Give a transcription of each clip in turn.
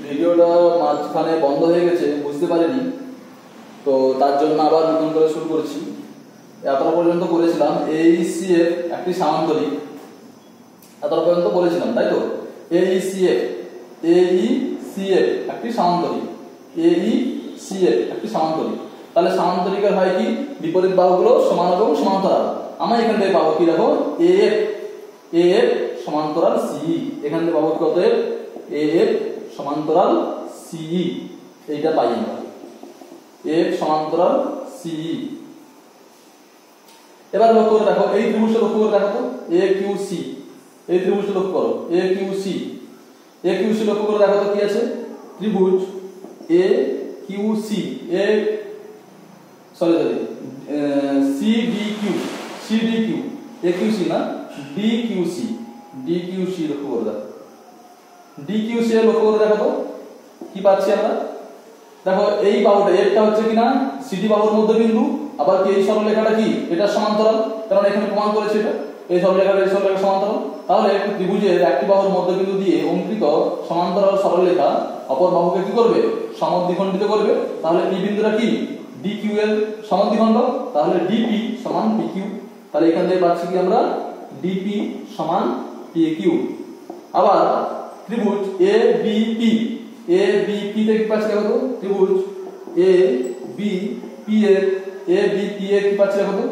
ভিডিওটা মাঝখানে বন্ধ হয়ে গেছে, বুঝতে পারিনি, তো তার জন্য আবার নতুন করে শুরু করছি। এতটা পর্যন্ত করেছিলাম AECF একটি সামান্তরিক, এতটা পর্যন্ত বলেছিলাম তাই তো। AECF একটি সামান্তরিক, AECF একটি সামান্তরিক। তাহলে সামান্তরিকের হয় কি, বিপরীত বাহুগুলো সমান এবং সমান্তরাল। আমরা এখান থেকে পাবো কি, দেখো AF সমান্তরাল CE, এখান থেকে পাবো কত, AF সমান্তরাল CE, এইটা পাই আমরা, AF সমান্তরাল CE। এবার লক্ষ্য করে দেখো এই ত্রিভুজটা লক্ষ্য করে দেখো তো, AQC, এই ত্রিভুজটা লক্ষ্য করো, AQC লক্ষ্য করে দেখো তো কি আছে, ত্রিভুজ AQC, CDQ, AQC না, DQC লক্ষ্য করে দেখো, DQC লক্ষ্য করে দেখো তো কি পাচ্ছি আমরা। দেখো এই বাহুটা একটা হচ্ছে কিনা সিডি বাহুর মধ্যবিন্দু, আবার কি এই সরলরেখাটা কি, এটা সমান্তরাল, কারণ এখানে প্রমাণ করেছে এটা এই সরলরেখাটা এই সরলরেখা সমান্তরাল। তাহলে একটি ত্রিভুজের একটি বাহুর মধ্যবিন্দু দিয়ে অঙ্কিত সমান্তরাল সরলরেখা অপর বাহুকে কি করবে, সমদ্বিখণ্ডিত করবে। তাহলে এই বিন্দুটা কি, DQ এর সমদ্বিখণ্ড, তাহলে DP সমান PQ। তাহলে এখান থেকে পাচ্ছি কি আমরা, DP সমান PQ। আবার ত্রিভুজ ABP থেকে কি পাচ্ছি দেখো তো, ত্রিভুজ ABP এর কি পাচ্ছি দেখো তো,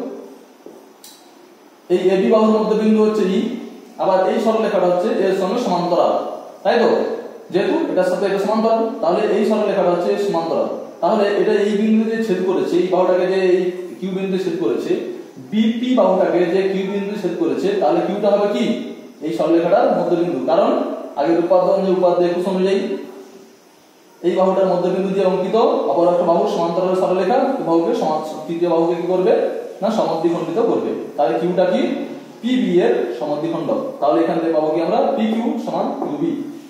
এই AB বাহুর মধ্যবিন্দু হচ্ছে E, আবার এই সরলরেখাটা হচ্ছে এর সঙ্গে সমান্তরাল, তাই তো, যেহেতু এটার সাথে এটা সমান্তরাল, তাহলে এই সরলরেখাটা হচ্ছে সমান্তরাল। তাহলে এটা এই বিন্দুতে ছেদ করেছে, এই বাহুটাকে যে এই Q বিন্দুতে ছেদ করেছে, BP বাহুটাকে যে Q বিন্দুতে ছেদ করেছে, তাহলে Qটা হবে কি, এই সরলরেখাটার মধ্যবিন্দু। কারণ আগের উপাদ্য 21 অনুযায়ী এই বাহুটার মধ্যবিন্দু দিয়ে অঙ্কিত অপর একটা বাহুর সমান্তরাল সরলরেখা বাহুকে তৃতীয় বাহুকে কি করবে না, সমদ্বিখণ্ডিত করবে। তাহলে কিউটা কি, PB এর সমদ্বিখণ্ড। তাহলে এখান থেকে পাবো কি আমরা, PQ সমান QB,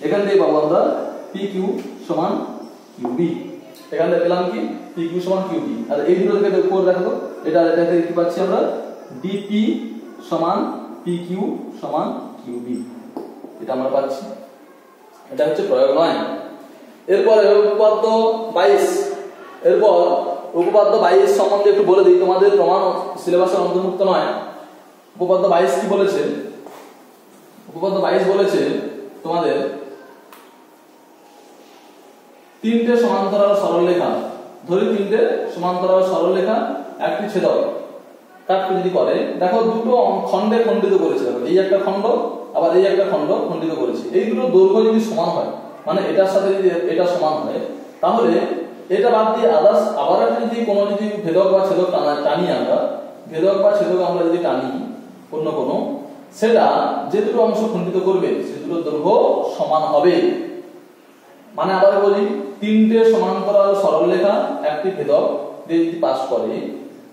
এখান থেকে পাবো আমরা PQ সমান QB, এখান থেকে পেলাম কি, PQ সমান QB। আর এই দুটো থেকে করে দেখো, এটা থেকে কি পাচ্ছি আমরা, DP সমান PQ সমান QB, এটা আমরা পাচ্ছি। এটা হচ্ছে প্রয়োগ 9। এরপর উপপাদ্য 22, এরপর উপপাদ্য 22 সম্বন্ধে একটু বলে দিই, তোমাদের প্রমাণ সিলেবাসের অন্তর্ভুক্ত নয়। উপপাদ্য 22 কি বলেছে, উপপাদ্য 22 বলেছে তোমাদের তিনটে সমান্তরাল সরলরেখা, ধরি তিনটে সমান্তরাল সরলরেখা একটি ছেদক কাটতে যদি করে, দেখো দুটো খণ্ডে খণ্ডিত করেছে, এই একটা খণ্ড আবার এই একটা খণ্ড খণ্ডিত করেছে। এই দুটো দৈর্ঘ্য যদি সমান হয়, মানে এটার সাথে যদি এটা সমান হয়, তাহলে এটা বাদ দিয়ে আবার একটা যদি কোনো যদি ভেদক বা ছেদক টানি আমরা, ভেদক বা ছেদক আমরা যদি টানি অন্য কোনো, সেটা যে দুটো অংশ খণ্ডিত করবে সে দুটো দৈর্ঘ্য সমান হবে। মানে আবার বলি, তিনটে সমান্তরাল সরলরেখা একটি ভেদক যদি পাস করে,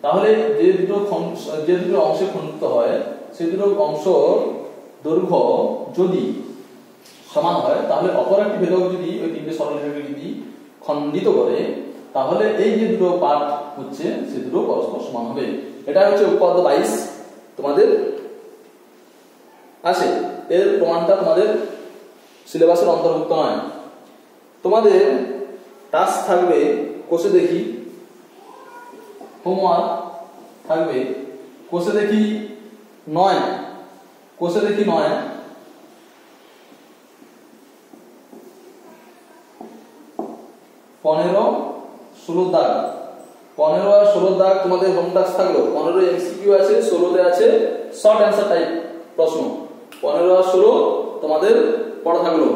তাহলে যে দুটো অংশে খণ্ডিত হয় সে দুটো অংশ দৈর্ঘ্য যদি সমান হয়, তাহলে অপর একটি ভেদক যদি ওই তিনটে সরলরেখাকে যদি খণ্ডিত করে, তাহলে এই যে দুটো পার্ট হচ্ছে সে দুটো পরস্পর সমান হবে। এটা হচ্ছে উপপাদ্য 22 তোমাদের আছে। এর প্রমাণটা তোমাদের সিলেবাসের অন্তর্ভুক্ত নয়। তোমাদের টাস্ক থাকবে, কোষে দেখি হোমওয়ার্ক থাকবে, কোষে দেখি 9, কোষে দেখি 9, 15, 16 দাগ, 15 আর 16 দাগ তোমাদের হোম টাস্ক থাকলো। 15 MCQ আছে, 16 আছে শর্ট অ্যান্সার টাইপ প্রশ্ন। 15 আর 16 তোমাদের পড়া থাকলো।